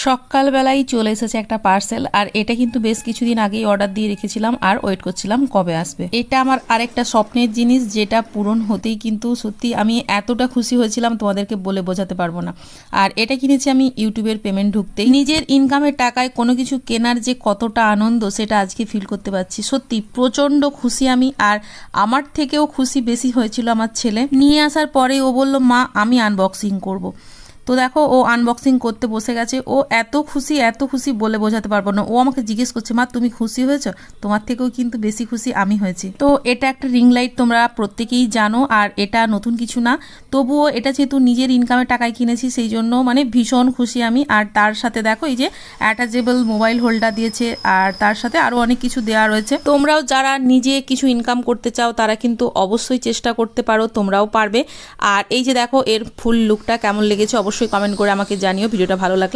সকালবেলাই চলে এসেছে একটা পার্সেল, আর এটা কিন্তু বেশ কিছুদিন আগেই অর্ডার দিয়ে রেখেছিলাম আর ওয়েট করছিলাম কবে আসবে। এটা আমার আরেকটা স্বপ্নের জিনিস, যেটা পূরণ হতেই কিন্তু সত্যি আমি এতটা খুশি হয়েছিলাম তোমাদেরকে বলে বোঝাতে পারবো না। আর এটা কিনেছি আমি ইউটিউবের পেমেন্ট ঢুকতেই। নিজের ইনকামের টাকায় কোনো কিছু কেনার যে কতটা আনন্দ সেটা আজকে ফিল করতে পারছি। সত্যি প্রচণ্ড খুশি আমি। আর আমার থেকেও খুশি বেশি হয়েছিল আমার ছেলে। নিয়ে আসার পরেই ও বলল, মা আমি আনবক্সিং করব। তো দেখো ও আনবক্সিং করতে বসে গেছে। ও এত খুশি বলে বোঝাতে পারবো না। ও আমাকে জিজ্ঞেস করছে, মা তুমি খুশি হয়েছো? তোমার থেকেও কিন্তু বেশি খুশি আমি হয়েছি। তো এটা একটা রিং লাইট, তোমরা প্রত্যেকেই জানো, আর এটা নতুন কিছু না। তবুও এটা যেহেতু নিজের ইনকামের টাকায় কিনেছি সেই জন্য মানে ভীষণ খুশি আমি। আর তার সাথে দেখো এই যে অ্যাটাচেবল মোবাইল হোল্ডার দিয়েছে, আর তার সাথে আরও অনেক কিছু দেওয়া রয়েছে। তোমরাও যারা নিজে কিছু ইনকাম করতে চাও তারা কিন্তু অবশ্যই চেষ্টা করতে পারো, তোমরাও পারবে। আর এই যে দেখো এর ফুল লুকটা কেমন লেগেছে অবশ্যই কমেন্ট করে আমাকে জানিও। ভিডিওটা ভালো লাগলে